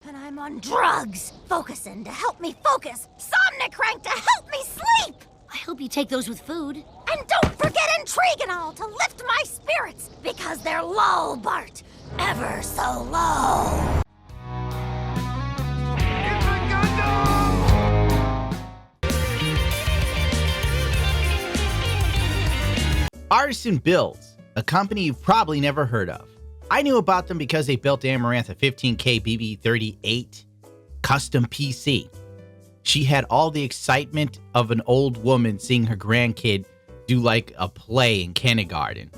and I'm on drugs. Focusing to help me focus. Somnicrank to help me sleep. I hope you take those with food. And don't forget Intrigonal to lift my spirits, because they're low, Bart. Ever so low. Artesian Builds, a company you've probably never heard of. I knew about them because they built Amaranth a 15K BB38 custom PC. She had all the excitement of an old woman seeing her grandkid do like a play in kindergarten.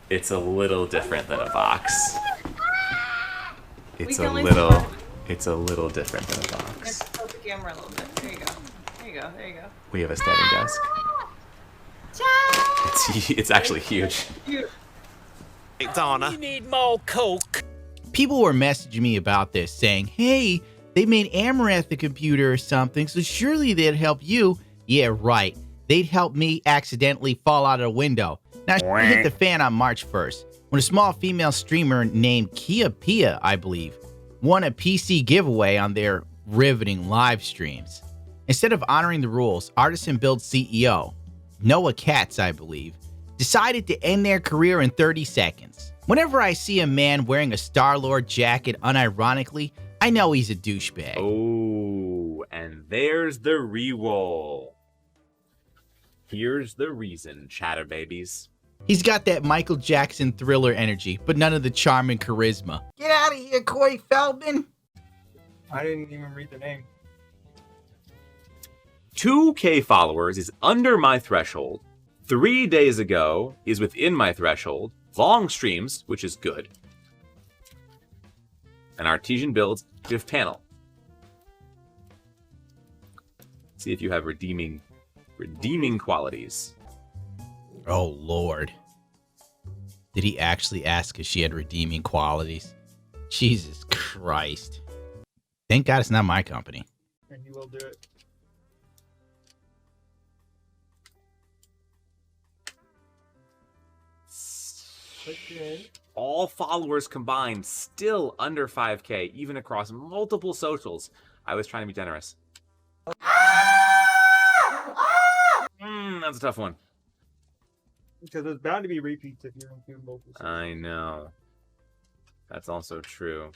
It's a little different than a box. It's a little different than a box. Tilt the camera a little bit. There you go. There you go. There you go. We have a standing desk. It's actually huge. Hey, Donna. You need more Coke. People were messaging me about this saying, hey, they made Amaranth a computer or something, so surely they'd help you. Yeah, right. They'd help me accidentally fall out of a window. Now, shit hit the fan on March 1st, when a small female streamer named Kiapiaa, I believe, won a PC giveaway on their riveting live streams. Instead of honoring the rules, Artesian Builds CEO, Noah Katz, I believe, decided to end their career in 30 seconds. Whenever I see a man wearing a StarLord jacket unironically, I know he's a douchebag. Oh, and there's the re-roll. Here's the reason, chatterbabies. He's got that Michael Jackson Thriller energy, but none of the charm and charisma. Get out of here, Corey Feldman! I didn't even read the name. 2K followers is under my threshold. 3 days ago is within my threshold. Long streams, which is good. An Artesian Builds div panel. See if you have redeeming qualities. Oh, Lord. Did he actually ask if she had redeeming qualities? Jesus Christ. Thank God it's not my company. And you will do it. All followers combined still under 5K, even across multiple socials. I was trying to be generous. That's a tough one. Because there's bound to be repeats if you're including multiple. I know. That's also true.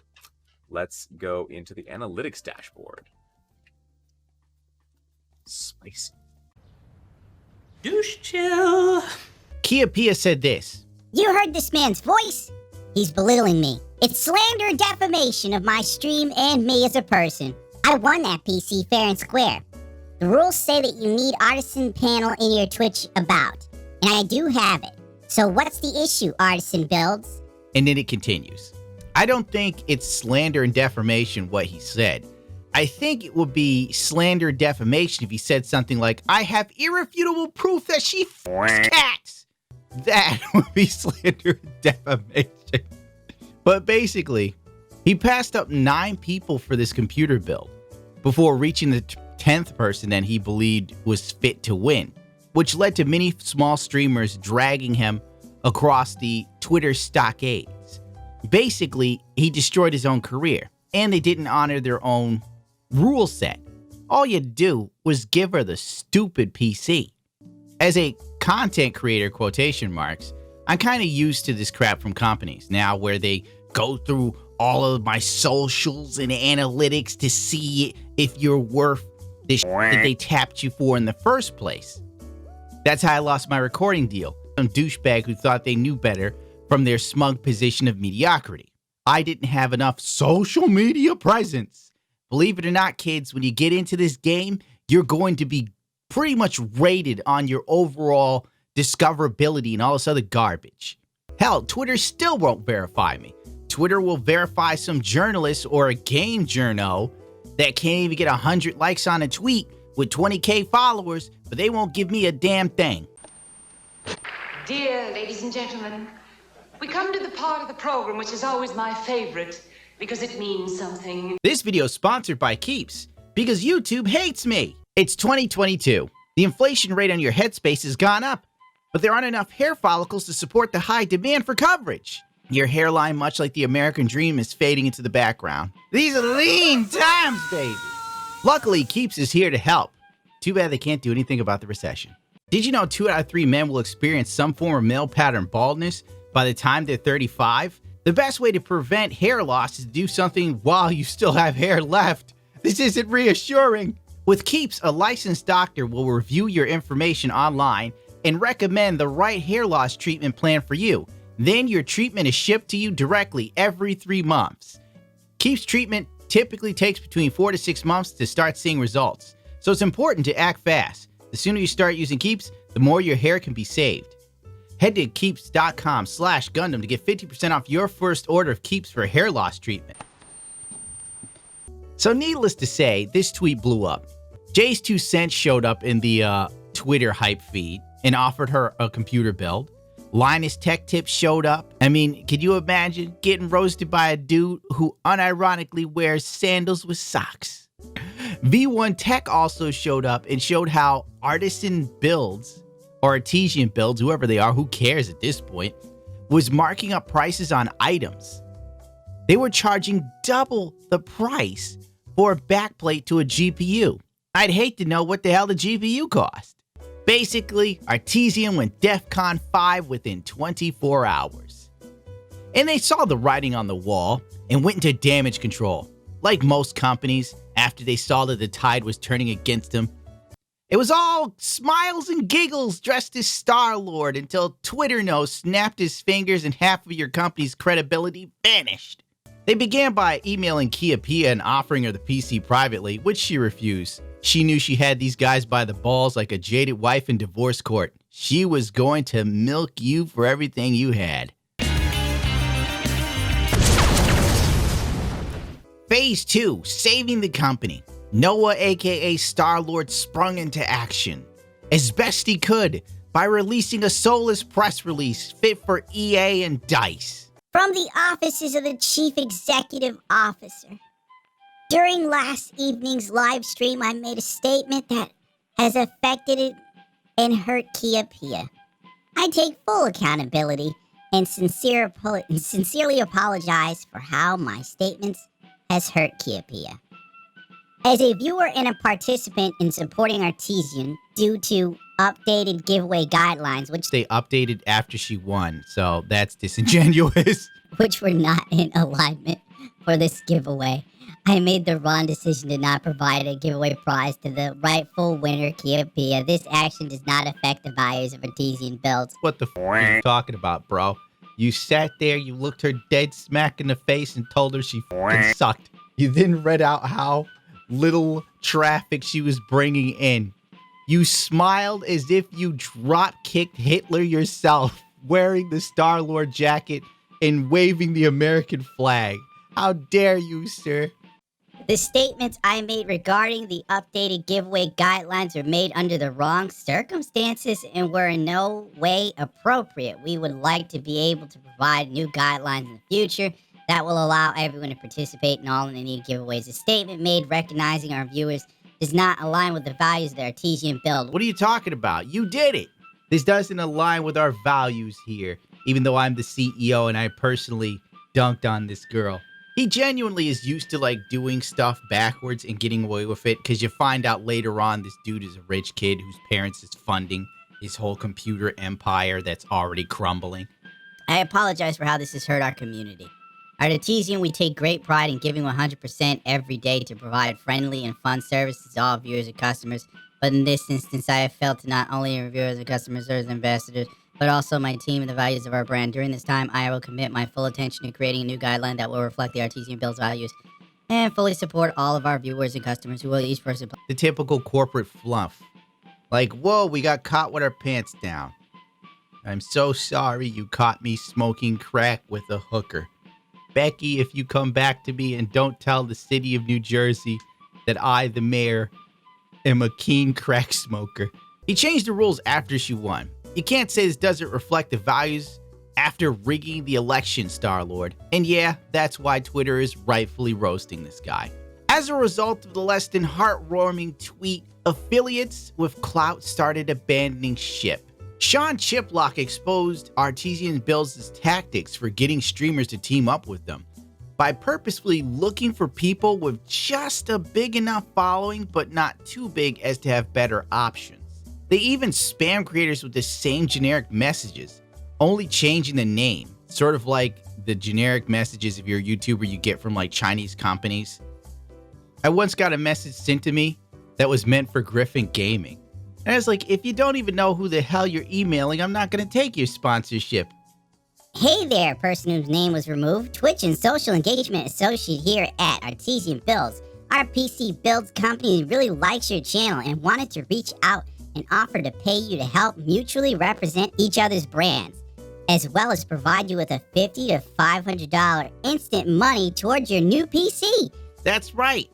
Let's go into the analytics dashboard. Spicy. Douche chill. Kiapiaa said this. You heard this man's voice? He's belittling me. It's slander and defamation of my stream and me as a person. I won that PC fair and square. The rules say that you need Artisan panel in your Twitch about, and I do have it. So what's the issue, Artesian Builds? And then it continues. I don't think it's slander and defamation what he said. I think it would be slander and defamation if he said something like, I have irrefutable proof that she f***s cats. That would be slander and defamation. But basically, he passed up 9 people for this computer build before reaching the 10th person that he believed was fit to win, which led to many small streamers dragging him across the Twitter stockades. Basically, he destroyed his own career, and they didn't honor their own rule set. All you do was give her the stupid PC. As a content creator, quotation marks, I'm kind of used to this crap from companies now where they go through all of my socials and analytics to see if you're worth the shit that they tapped you for in the first place. That's how I lost my recording deal. Some douchebag who thought they knew better from their smug position of mediocrity. I didn't have enough social media presence. Believe it or not, kids, when you get into this game, you're going to be pretty much rated on your overall discoverability and all this other garbage. Hell, Twitter still won't verify me. Twitter will verify some journalist or a game journo that can't even get 100 likes on a tweet with 20K followers, but they won't give me a damn thing. Dear ladies and gentlemen, we come to the part of the program which is always my favorite because it means something. This video is sponsored by Keeps because YouTube hates me. It's 2022. The inflation rate on your headspace has gone up, but there aren't enough hair follicles to support the high demand for coverage. Your hairline, much like the American dream, is fading into the background. These are lean times, baby. Luckily, Keeps is here to help. Too bad they can't do anything about the recession. Did you know 2 out of 3 men will experience some form of male pattern baldness by the time they're 35? The best way to prevent hair loss is to do something while you still have hair left. This isn't reassuring. With Keeps, a licensed doctor will review your information online and recommend the right hair loss treatment plan for you. Then your treatment is shipped to you directly every 3 months. Keeps treatment typically takes between 4 to 6 months to start seeing results, so it's important to act fast. The sooner you start using Keeps, the more your hair can be saved. Head to keeps.com/Gundam to get 50% off your first order of Keeps for hair loss treatment. So needless to say, this tweet blew up. Jay's 2 cents showed up in the Twitter hype feed and offered her a computer build. Linus Tech Tips showed up. I mean, could you imagine getting roasted by a dude who unironically wears sandals with socks? V1 Tech also showed up and showed how Artesian Builds, or Artesian Builds, whoever they are, who cares at this point, was marking up prices on items. They were charging double the price for a backplate to a GPU. I'd hate to know what the hell the GPU cost. Basically, Artesian went DEFCON 5 within 24 hours. And they saw the writing on the wall and went into damage control. Like most companies, after they saw that the tide was turning against them, it was all smiles and giggles dressed as StarLord until Twitter nose snapped his fingers and half of your company's credibility vanished. They began by emailing Kiapiaa and offering her the PC privately, which she refused. She knew she had these guys by the balls like a jaded wife in divorce court. She was going to milk you for everything you had. Phase 2, saving the company. Noah, aka StarLord, sprung into action as best he could by releasing a soulless press release fit for EA and DICE. From the offices of the Chief Executive Officer. During last evening's live stream, I made a statement that has affected and hurt Kiapiaa. I take full accountability and sincerely apologize for how my statements has hurt Kiapiaa. As a viewer and a participant in supporting Artesian due to updated giveaway guidelines, which they updated after she won, so that's disingenuous. Which were not in alignment for this giveaway, I made the wrong decision to not provide a giveaway prize to the rightful winner, Kiapiaa. This action does not affect the values of Artesian Builds. What the f*** are you talking about, bro? You sat there, you looked her dead smack in the face and told her she f***ing sucked. You then read out how little traffic she was bringing in. You smiled as if you drop-kicked Hitler yourself, wearing the StarLord jacket and waving the American flag. How dare you, sir? The statements I made regarding the updated giveaway guidelines were made under the wrong circumstances and were in no way appropriate. We would like to be able to provide new guidelines in the future that will allow everyone to participate in all of the needed giveaways. The statement made recognizing our viewers does not align with the values of the Artesian build. What are you talking about? You did it. This doesn't align with our values here, even though I'm the CEO and I personally dunked on this girl. He genuinely is used to like doing stuff backwards and getting away with it, because you find out later on this dude is a rich kid whose parents is funding his whole computer empire that's already crumbling. I apologize for how this has hurt our community. At Artesian, we take great pride in giving 100% every day to provide friendly and fun services to all viewers and customers. But in this instance, I have failed to not only our viewers and customers as ambassadors, but also my team and the values of our brand. During this time, I will commit my full attention to creating a new guideline that will reflect the Artesian Builds values and fully support all of our viewers and customers who will each person. The typical corporate fluff. Like, whoa, we got caught with our pants down. I'm so sorry you caught me smoking crack with a hooker. Becky, if you come back to me and don't tell the city of New Jersey that I, the mayor, am a keen crack smoker. He changed the rules after she won. You can't say this doesn't reflect the values after rigging the election, StarLord. And yeah, that's why Twitter is rightfully roasting this guy. As a result of the less than heartwarming tweet, affiliates with clout started abandoning ship. Sean Chiplock exposed Artesian Builds' tactics for getting streamers to team up with them by purposefully looking for people with just a big enough following but not too big as to have better options. They even spam creators with the same generic messages, only changing the name, sort of like the generic messages if you're a YouTuber you get from like Chinese companies. I once got a message sent to me that was meant for Griffin Gaming. And I was like, if you don't even know who the hell you're emailing, I'm not going to take your sponsorship. Hey there, person whose name was removed. Twitch and social engagement associate here at Artesian Builds. Our PC builds company really likes your channel and wanted to reach out and offer to pay you to help mutually represent each other's brands, as well as provide you with a $50 to $500 instant money towards your new PC. That's right.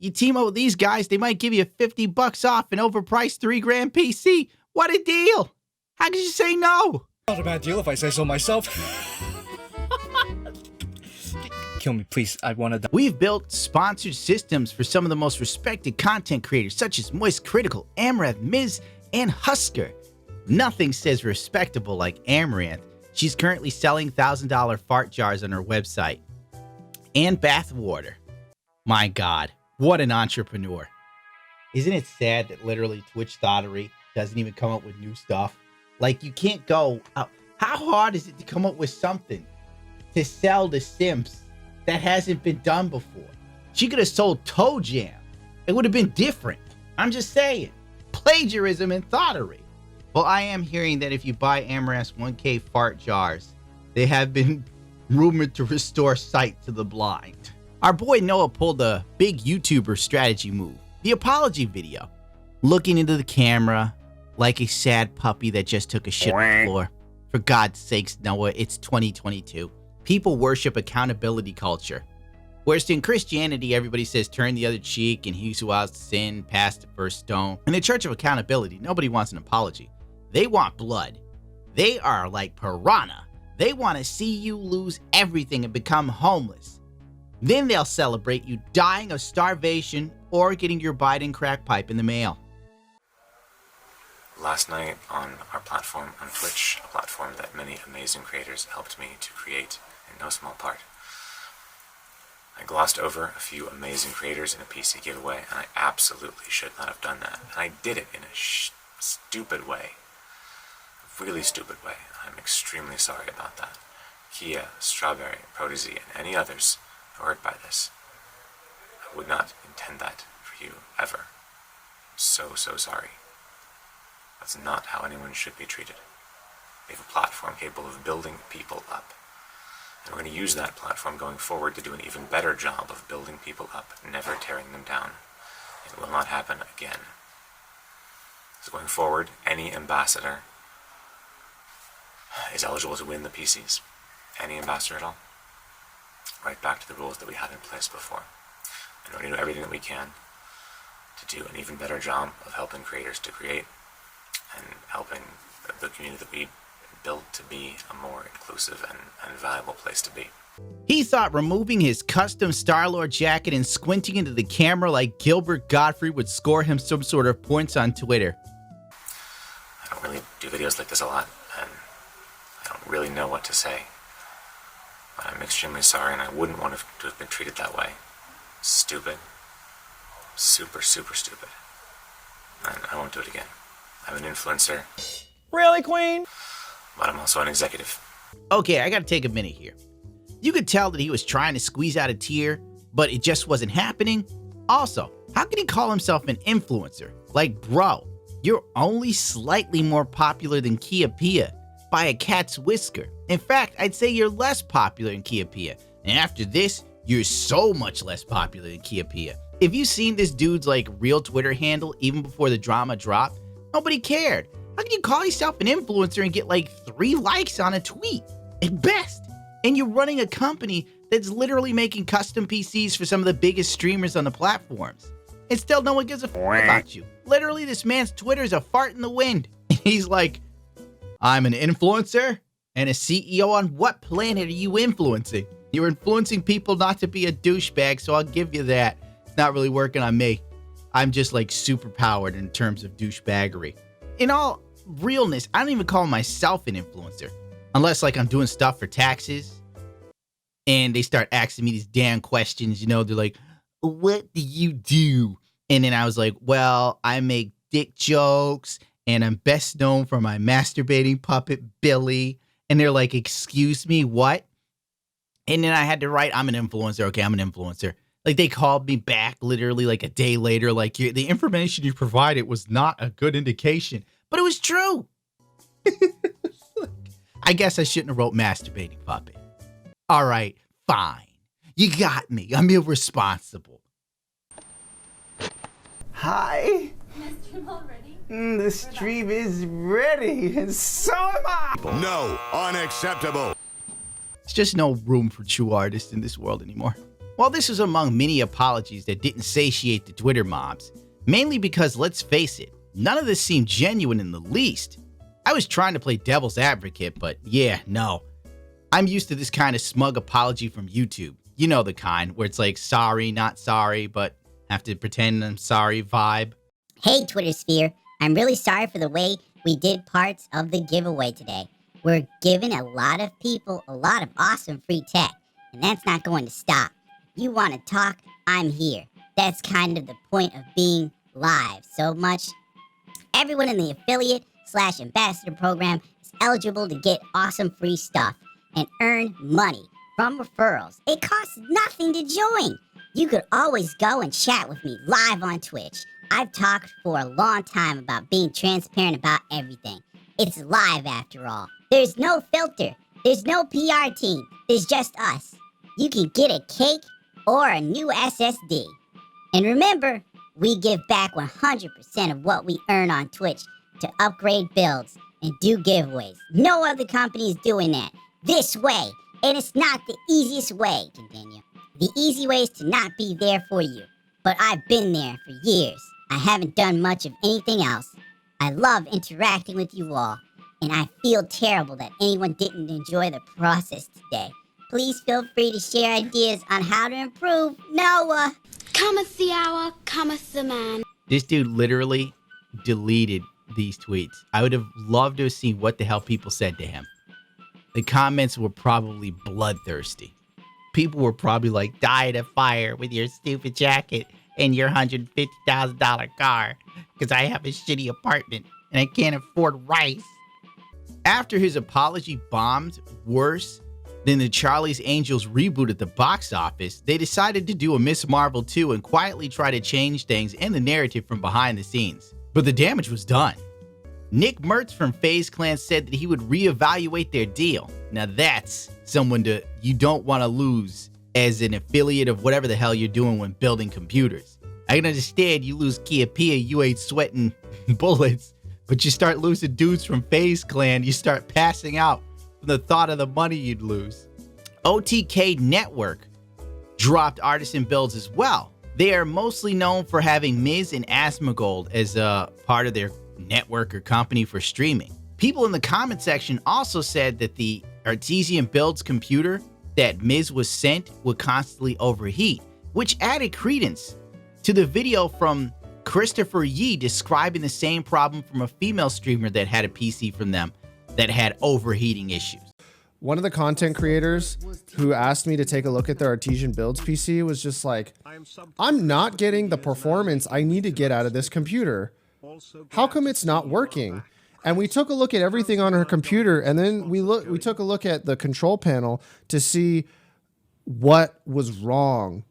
You team up with these guys, they might give you $50 off an overpriced $3,000 PC. What a deal! How could you say no? Not a bad deal if I say so myself. Kill me, please. I want to die. We've built sponsored systems for some of the most respected content creators, such as Moist Critical, Amaranth, Miz, and Husker. Nothing says respectable like Amaranth. She's currently selling $1,000 fart jars on her website. And bathwater. My God, what an entrepreneur. Isn't it sad that literally Twitch Thottery doesn't even come up with new stuff? Like, you can't go out. How hard is it to come up with something to sell to Sims that hasn't been done before? She could have sold Toe Jam. It would have been different. I'm just saying. Plagiarism and thottery. Well, I am hearing that if you buy Amaranth's 1K fart jars, they have been rumored to restore sight to the blind. Our boy Noah pulled a big YouTuber strategy move. The apology video. Looking into the camera like a sad puppy that just took a shit on the floor. For God's sakes, Noah, it's 2022. People worship accountability culture. Whereas in Christianity, everybody says turn the other cheek and he's who has sinned past the first stone. In the Church of Accountability, nobody wants an apology. They want blood. They are like piranha. They want to see you lose everything and become homeless. Then they'll celebrate you dying of starvation or getting your Biden crack pipe in the mail. Last night on our platform on Twitch, a platform that many amazing creators helped me to create in no small part, I glossed over a few amazing creators in a PC giveaway, and I absolutely should not have done that. And I did it in a stupid way. A really stupid way. I'm extremely sorry about that. Kia, Strawberry, Protege, and any others who are hurt by this. I would not intend that for you, ever. I'm so sorry. That's not how anyone should be treated. We have a platform capable of building people up. And we're going to use that platform going forward to do an even better job of building people up, never tearing them down. It will not happen again. So going forward, any ambassador is eligible to win the PCs. Any ambassador at all. Right back to the rules that we had in place before. And we're going to do everything that we can to do an even better job of helping creators to create and helping the community that we built to be a more inclusive and valuable place to be. He thought removing his custom StarLord jacket and squinting into the camera like Gilbert Gottfried would score him some sort of points on Twitter. I don't really do videos like this a lot, and I don't really know what to say. But I'm extremely sorry, and I wouldn't want to have been treated that way. Stupid. Super stupid. And I won't do it again. I'm an influencer. Really, Queen? But I'm also an executive. Okay, I gotta take a minute here. You could tell that he was trying to squeeze out a tear, but it just wasn't happening. Also, how can he call himself an influencer? Like, bro, you're only slightly more popular than Kiapiaa by a cat's whisker. In fact, I'd say you're less popular than Kiapiaa. And after this, you're so much less popular than Kiapiaa. If you've seen this dude's like real Twitter handle even before the drama dropped, nobody cared. How can you call yourself an influencer and get like 3 likes on a tweet at best? And you're running a company that's literally making custom PCs for some of the biggest streamers on the platforms. And still no one gives a fuck about you. Literally, this man's Twitter is a fart in the wind. And he's like, I'm an influencer and a CEO. On what planet are you influencing? You're influencing people not to be a douchebag, so I'll give you that. It's not really working on me. I'm just like super powered in terms of douchebaggery. In all realness, I don't even call myself an influencer. Unless like I'm doing stuff for taxes and they start asking me these damn questions, you know, they're like, what do you do? And then I was like, well, I make dick jokes and I'm best known for my masturbating puppet, Billy. And they're like, excuse me, what? And then I had to write, I'm an influencer. Okay, I'm an influencer. Like they called me back literally like a day later, like the information you provided was not a good indication, but it was true. I guess I shouldn't have wrote masturbating puppet. All right, fine. You got me. I'm irresponsible. Hi. The stream is ready, and so am I. No, unacceptable. There's just no room for true artists in this world anymore. Well, this was among many apologies that didn't satiate the Twitter mobs, mainly because, let's face it, none of this seemed genuine in the least. I was trying to play devil's advocate, but yeah, no. I'm used to this kind of smug apology from YouTube. You know the kind, where it's like, sorry, not sorry, but have to pretend I'm sorry vibe. Hey, Twitter Sphere. I'm really sorry for the way we did parts of the giveaway today. We're giving a lot of people a lot of awesome free tech, and that's not going to stop. If you want to talk, I'm here. That's kind of the point of being live so much. Everyone in the affiliate/ambassador program is eligible to get awesome free stuff and earn money from referrals. It costs nothing to join. You could always go and chat with me live on Twitch. I've talked for a long time about being transparent about everything. It's live after all. There's no filter. There's no PR team. There's just us. You can get a cake or a new SSD. And remember, we give back 100% of what we earn on Twitch to upgrade builds and do giveaways. No other company is doing that this way. And it's not the easiest way, continue. The easy way is to not be there for you. But I've been there for years. I haven't done much of anything else. I love interacting with you all, and I feel terrible that anyone didn't enjoy the process today. Please feel free to share ideas on how to improve. Noah! Cometh the hour, cometh the man. This dude literally deleted these tweets. I would have loved to have seen what the hell people said to him. The comments were probably bloodthirsty. People were probably like, die in a fire with your stupid jacket and your $150,000 car because I have a shitty apartment and I can't afford rice. After his apology bombed worse than the Charlie's Angels reboot at the box office, they decided to do a Miss Marvel 2 and quietly try to change things and the narrative from behind the scenes. But the damage was done. Nick Mertz from FaZe Clan said that he would reevaluate their deal. Now that's someone you don't want to lose as an affiliate of whatever the hell you're doing when building computers. I can understand you lose Kiapiaa, you ain't sweating bullets, but you start losing dudes from FaZe Clan, you start passing out from the thought of the money you'd lose. OTK Network dropped Artesian Builds as well. They are mostly known for having Miz and Asmongold as a part of their network or company for streaming. People in the comment section also said that the Artesian Builds computer that Miz was sent would constantly overheat, which added credence to the video from Christopher Yee describing the same problem from a female streamer that had a PC from them that had overheating issues. One of the content creators who asked me to take a look at their Artesian Builds PC was just like, I'm not getting the performance I need to get out of this computer. How come it's not working? And we took a look at everything on her computer, and then we took a look at the control panel to see what was wrong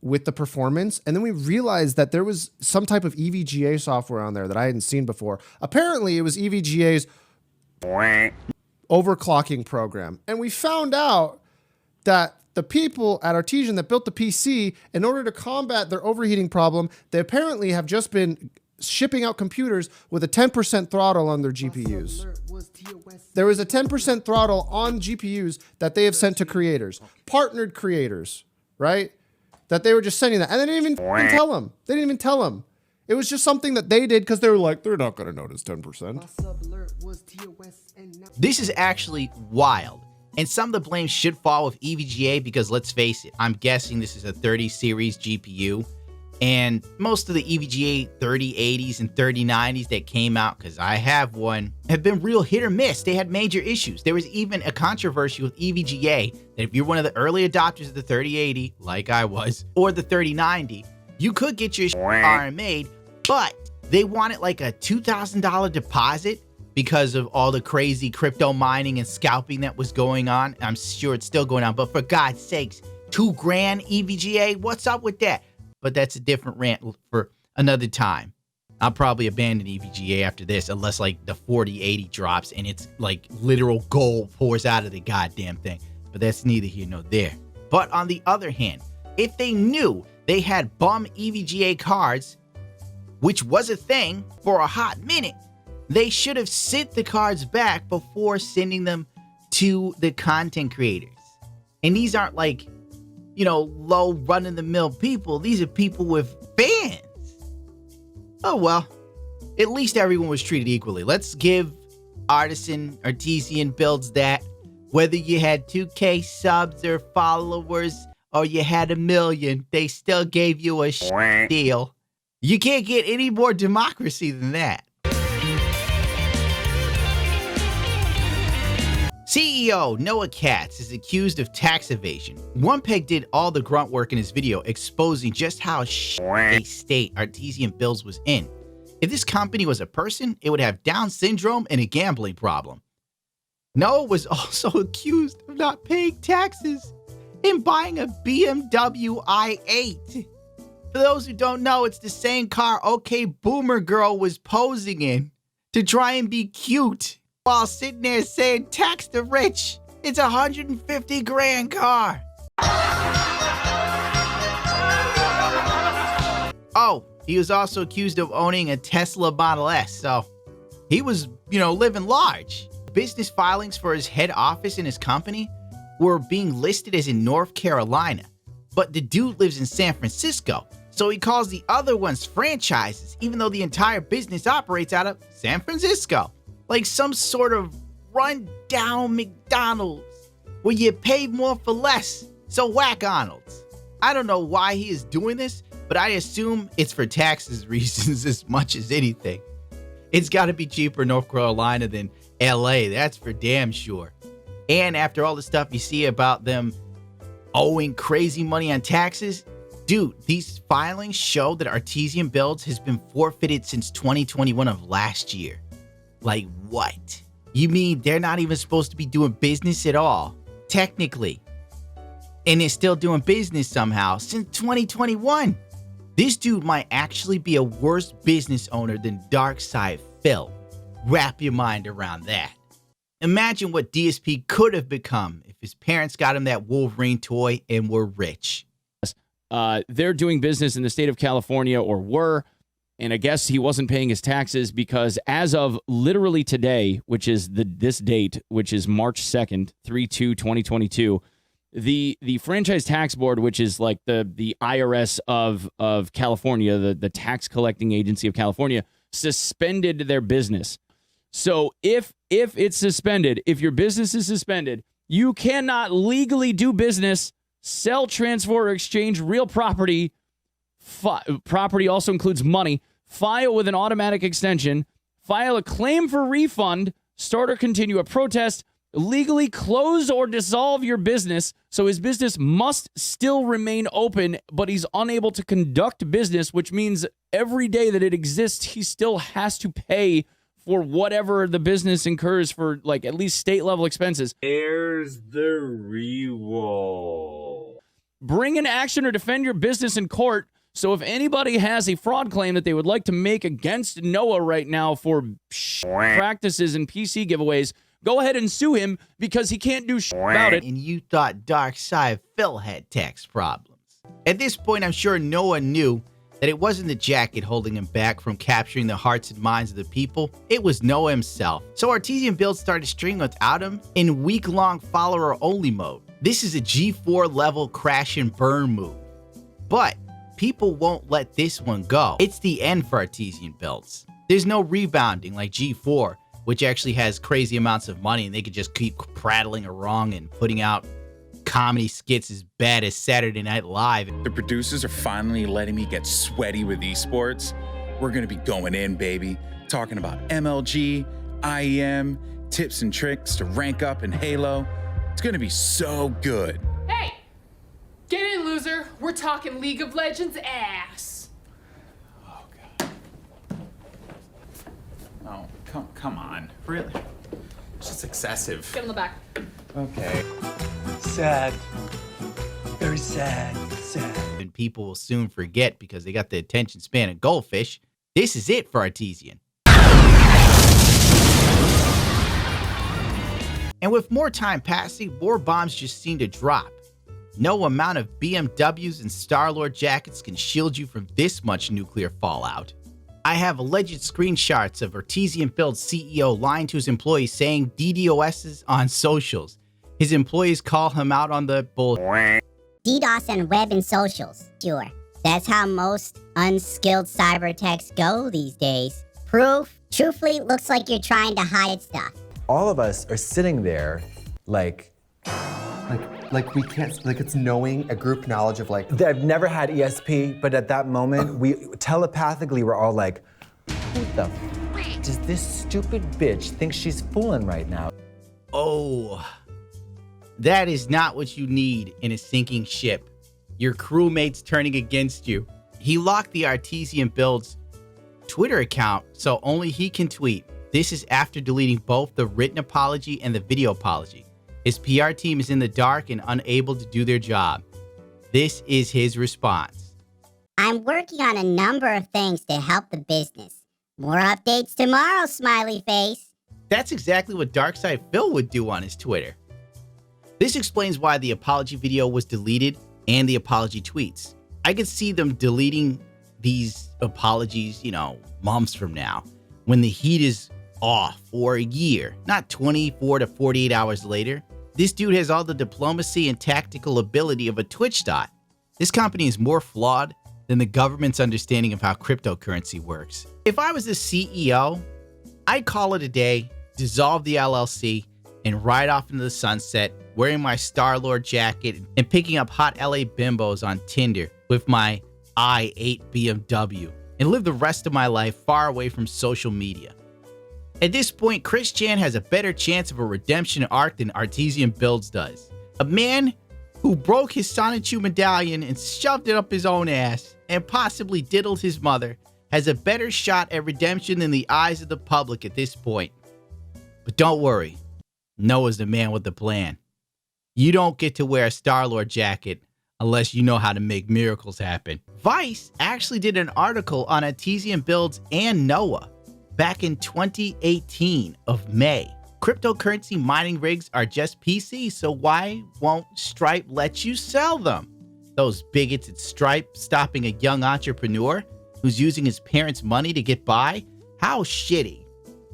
with the performance. And then we realized that there was some type of EVGA software on there that I hadn't seen before. Apparently, it was EVGA's overclocking program. And we found out that the people at Artesian that built the PC, in order to combat their overheating problem, they apparently have just been shipping out computers with a 10% throttle on their GPUs. There is a 10% throttle on GPUs that they have sent to creators, partnered creators, right? That they were just sending that. And they didn't even tell them. They didn't even tell them. It was just something that they did because they were like, they're not going to notice 10%. This is actually wild. And some of the blame should fall with EVGA because let's face it, I'm guessing this is a 30 series GPU. And most of the EVGA 3080s and 3090s that came out, because I have one, have been real hit or miss. They had major issues. There was even a controversy with EVGA that if you're one of the early adopters of the 3080, like I was, or the 3090, you could get your RMA'd, but they wanted like a $2,000 deposit because of all the crazy crypto mining and scalping that was going on. I'm sure it's still going on, but for God's sakes, $2,000 EVGA, what's up with that? But that's a different rant for another time. I'll probably abandon EVGA after this unless like the 4080 drops and it's like literal gold pours out of the goddamn thing. But that's neither here nor there. But on the other hand, if they knew they had bum EVGA cards, which was a thing for a hot minute, they should have sent the cards back before sending them to the content creators. And these aren't like, you know, low run-of-the-mill people. These are people with fans. Oh well, at least everyone was treated equally. Let's give Artesian Builds that. Whether you had 2K subs or followers or you had 1 million, they still gave you a deal. You can't get any more democracy than that. CEO Noah Katz is accused of tax evasion. Onepeg did all the grunt work in his video exposing just how a state Artesian Builds was in. If this company was a person, it would have Down syndrome and a gambling problem. Noah was also accused of not paying taxes and buying a BMW i8. For those who don't know, it's the same car OK Boomer Girl was posing in to try and be cute, while sitting there saying tax the rich. It's a $150,000 car. Oh, he was also accused of owning a Tesla Model S, so he was, living large. Business filings for his head office and his company were being listed as in North Carolina, but the dude lives in San Francisco, so he calls the other ones franchises, even though the entire business operates out of San Francisco. Like some sort of run-down McDonald's where you pay more for less, so whack Arnold's. I don't know why he is doing this, but I assume it's for taxes reasons as much as anything. It's got to be cheaper in North Carolina than LA, that's for damn sure. And after all the stuff you see about them owing crazy money on taxes, dude, these filings show that Artesian Builds has been forfeited since 2021 of last year. Like what? You mean they're not even supposed to be doing business at all, technically, and they're still doing business somehow since 2021? This dude might actually be a worse business owner than Darksydephil. Wrap your mind around that. Imagine what DSP could have become if his parents got him that Wolverine toy and were rich. They're doing business in the state of California, or were, and I guess he wasn't paying his taxes because as of literally today, which is this date, which is March 2nd, 3/2/2022, the franchise tax board, which is like the IRS of California, the tax collecting agency of California, suspended their business. So if it's suspended, if your business is suspended, you cannot legally do business, sell, transfer, or exchange real property. Property also includes money. File with an automatic extension. File a claim for refund. Start or continue a protest. Legally close or dissolve your business. So his business must still remain open, but he's unable to conduct business, which means every day that it exists, he still has to pay for whatever the business incurs for, like, at least state level expenses. There's the reroll. Bring an action or defend your business in court. So if anybody has a fraud claim that they would like to make against Noah right now for practices and PC giveaways, go ahead and sue him because he can't do about it. And you thought Darksydephil had tax problems. At this point, I'm sure Noah knew that it wasn't the jacket holding him back from capturing the hearts and minds of the people. It was Noah himself. So Artesian Builds started streaming without him in week-long follower-only mode. This is a G4 level crash and burn move. But people won't let this one go. It's the end for Artesian Builds. There's no rebounding like G4, which actually has crazy amounts of money and they could just keep prattling along and putting out comedy skits as bad as Saturday Night Live. The producers are finally letting me get sweaty with esports. We're gonna be going in, baby. Talking about MLG, IEM, tips and tricks to rank up in Halo. It's gonna be so good. Hey! Get in, loser. We're talking League of Legends ass. Oh, come on. Really? It's just excessive. Get in the back. Okay. Sad. Very sad. Sad. And people will soon forget because they got the attention span of goldfish. This is it for Artesian. And with more time passing, more bombs just seem to drop. No amount of BMWs and StarLord jackets can shield you from this much nuclear fallout. I have alleged screenshots of Artesian Builds CEO lying to his employees saying DDoSs on socials. His employees call him out on the bull. DDoS and web and socials. Sure. That's how most unskilled cyber attacks go these days. Proof? Truthfully, looks like you're trying to hide stuff. All of us are sitting there like we can't, like it's knowing a group knowledge of like. I've never had ESP, but at that moment, we telepathically were all like, who the f does this stupid bitch think she's fooling right now? Oh, that is not what you need in a sinking ship. Your crewmates turning against you. He locked the Artesian Builds Twitter account so only he can tweet. This is after deleting both the written apology and the video apology. His PR team is in the dark and unable to do their job. This is his response. I'm working on a number of things to help the business. More updates tomorrow, smiley face. That's exactly what darksydephil would do on his Twitter. This explains why the apology video was deleted and the apology tweets. I could see them deleting these apologies, months from now, when the heat is off, or a year, not 24 to 48 hours later. This dude has all the diplomacy and tactical ability of a Twitch dot. This company is more flawed than the government's understanding of how cryptocurrency works. If I was the CEO, I'd call it a day, dissolve the LLC, and ride off into the sunset, wearing my StarLord jacket and picking up hot LA bimbos on Tinder with my i8 BMW, and live the rest of my life far away from social media. At this point, Chris Chan has a better chance of a redemption arc than Artesian Builds does. A man who broke his Sonichu medallion and shoved it up his own ass and possibly diddled his mother has a better shot at redemption in the eyes of the public at this point. But don't worry, Noah's the man with the plan. You don't get to wear a StarLord jacket unless you know how to make miracles happen. Vice actually did an article on Artesian Builds and Noah back in 2018 of May. Cryptocurrency mining rigs are just PCs, so why won't Stripe let you sell them? Those bigots at Stripe stopping a young entrepreneur who's using his parents' money to get by? How shitty.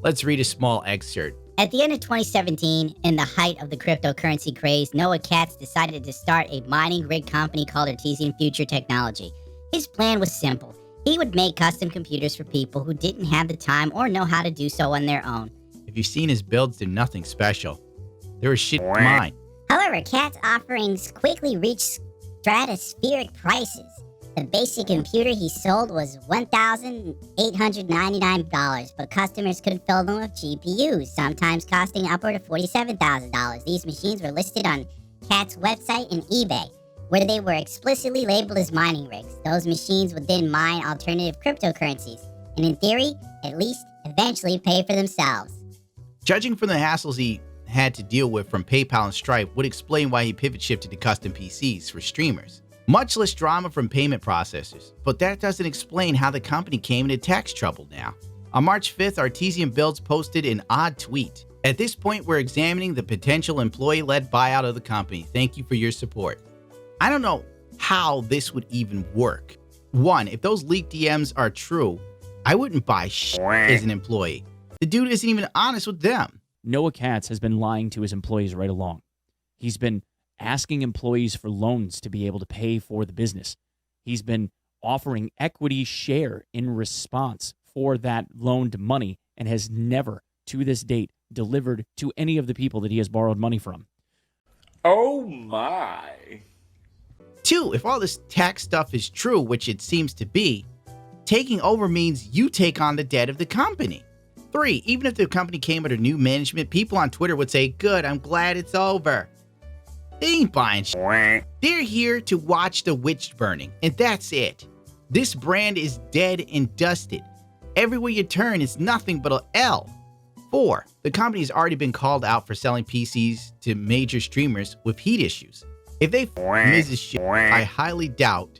Let's read a small excerpt. At the end of 2017, in the height of the cryptocurrency craze, Noah Katz decided to start a mining rig company called Artesian Future Technology. His plan was simple. He would make custom computers for people who didn't have the time or know how to do so on their own. If you've seen his builds, they're nothing special. They're a shit mine. However, Katz's offerings quickly reached stratospheric prices. The basic computer he sold was $1,899, but customers could fill them with GPUs, sometimes costing upward of $47,000. These machines were listed on Katz's website and eBay, where they were explicitly labeled as mining rigs. Those machines would then mine alternative cryptocurrencies, and in theory, at least, eventually pay for themselves. Judging from the hassles he had to deal with from PayPal and Stripe would explain why he pivot shifted to custom PCs for streamers. Much less drama from payment processors, but that doesn't explain how the company came into tax trouble now. On March 5th, Artesian Builds posted an odd tweet. At this point, we're examining the potential employee-led buyout of the company. Thank you for your support. I don't know how this would even work. One, if those leaked DMs are true, I wouldn't buy shit as an employee. The dude isn't even honest with them. Noah Katz has been lying to his employees right along. He's been asking employees for loans to be able to pay for the business. He's been offering equity share in response for that loaned money and has never, to this date, delivered to any of the people that he has borrowed money from. Oh my. 2, if all this tax stuff is true, which it seems to be, taking over means you take on the debt of the company. 3, even if the company came under new management, people on Twitter would say, good, I'm glad it's over. They ain't buying shit. They're here to watch the witch burning, and that's it. This brand is dead and dusted. Everywhere you turn, it's nothing but a L. 4, the company has already been called out for selling PCs to major streamers with heat issues. If they Mrs. Shit, I highly doubt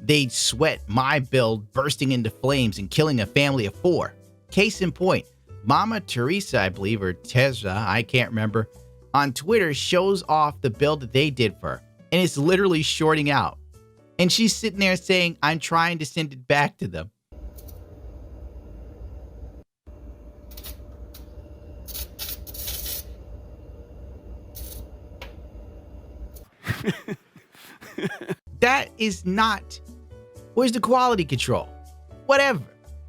they'd sweat my build bursting into flames and killing a family of 4. Case in point, Mama Teresa, I believe, or Tezra, I can't remember, on Twitter shows off the build that they did for her, and it's literally shorting out. And she's sitting there saying, I'm trying to send it back to them. That is not. Where's the quality control? Whatever.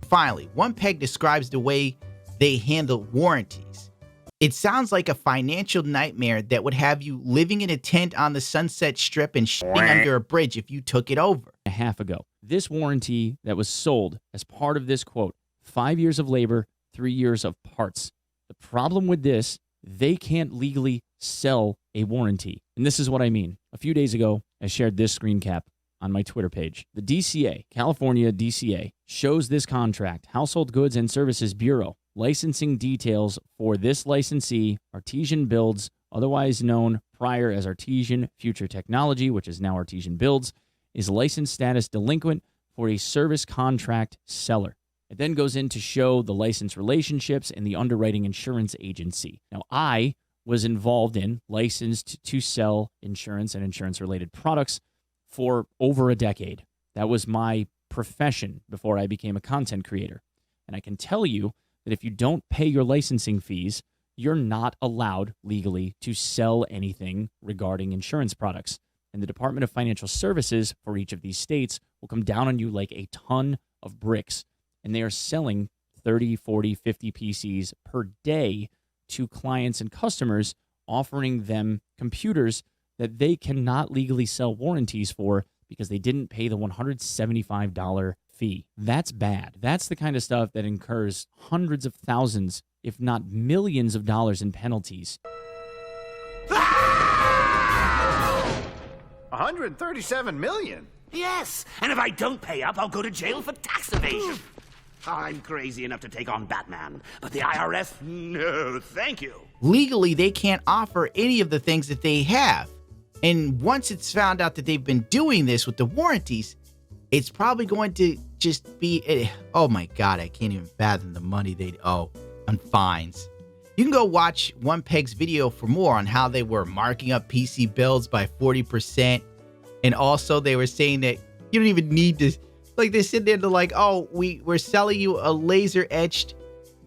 Finally, Onepeg describes the way they handle warranties. It sounds like a financial nightmare that would have you living in a tent on the Sunset Strip and shitting under a bridge if you took it over. A half ago, this warranty that was sold as part of this quote, 5 years of labor, 3 years of parts. The problem with this, they can't legally sell a warranty. And this is what I mean. A few days ago, I shared this screen cap on my Twitter page. The DCA, California DCA, shows this contract, Household Goods and Services Bureau, licensing details for this licensee, Artesian Builds, otherwise known prior as Artesian Future Technology, which is now Artesian Builds, is license status delinquent for a service contract seller. It then goes in to show the license relationships and the underwriting insurance agency. Now, I was involved in, licensed to sell insurance and insurance-related products for over a decade. That was my profession before I became a content creator. And I can tell you that if you don't pay your licensing fees, you're not allowed legally to sell anything regarding insurance products. And the Department of Financial Services for each of these states will come down on you like a ton of bricks. And they are selling 30, 40, 50 PCs per day to clients and customers, offering them computers that they cannot legally sell warranties for because they didn't pay the $175 fee. That's bad. That's the kind of stuff that incurs hundreds of thousands, if not millions of dollars in penalties. 137 million? Yes, and if I don't pay up, I'll go to jail for tax evasion. I'm crazy enough to take on Batman, but the IRS, no, thank you. Legally, they can't offer any of the things that they have. And once it's found out that they've been doing this with the warranties, it's probably going to just be, oh my God, I can't even fathom the money they'd owe on fines. You can go watch Onepeg's video for more on how they were marking up PC builds by 40%. And also they were saying that you don't even need to, like they sit there, they're like, oh, we're selling you a laser etched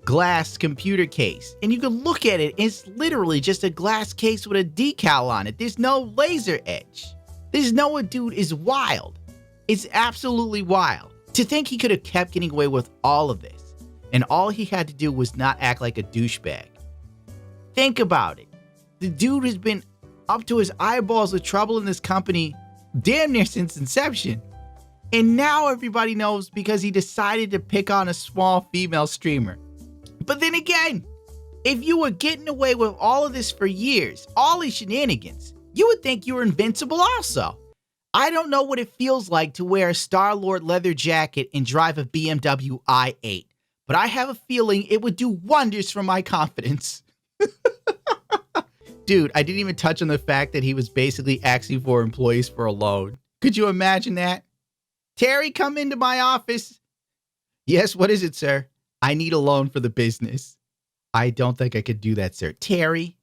glass computer case. And you can look at it, it's literally just a glass case with a decal on it. There's no laser etch. This Noah dude is wild. It's absolutely wild. To think he could have kept getting away with all of this, and all he had to do was not act like a douchebag. Think about it. The dude has been up to his eyeballs with trouble in this company damn near since inception. And now everybody knows because he decided to pick on a small female streamer. But then again, if you were getting away with all of this for years, all these shenanigans, you would think you were invincible also. I don't know what it feels like to wear a StarLord leather jacket and drive a BMW i8, but I have a feeling it would do wonders for my confidence. Dude, I didn't even touch on the fact that he was basically asking for employees for a loan. Could you imagine that? Terry, come into my office. Yes, what is it, sir? I need a loan for the business. I don't think I could do that, sir. Terry,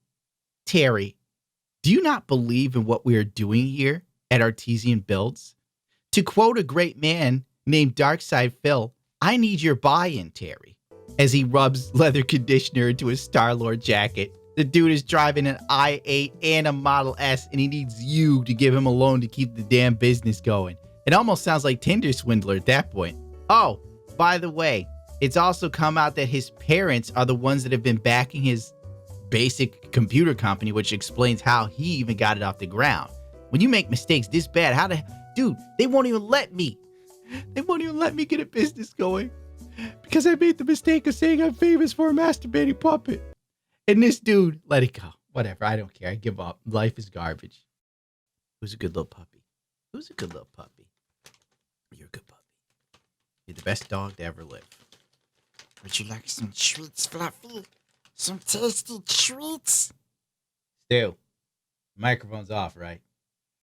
do you not believe in what we are doing here at Artesian Builds? To quote a great man named darksydephil, I need your buy-in, Terry. As he rubs leather conditioner into his StarLord jacket. The dude is driving an i8 and a Model S, and he needs you to give him a loan to keep the damn business going. It almost sounds like Tinder swindler at that point. Oh, by the way, it's also come out that his parents are the ones that have been backing his basic computer company, which explains how he even got it off the ground. When you make mistakes this bad, dude, they won't even let me. They won't even let me get a business going because I made the mistake of saying I'm famous for a masturbating puppet. And this dude, let it go. Whatever, I don't care. I give up. Life is garbage. Who's a good little puppy? Who's a good little puppy? You're a good puppy. You're the best dog to ever live. Would you like some treats, Fluffy? Some tasty treats? Stu, microphone's off, right?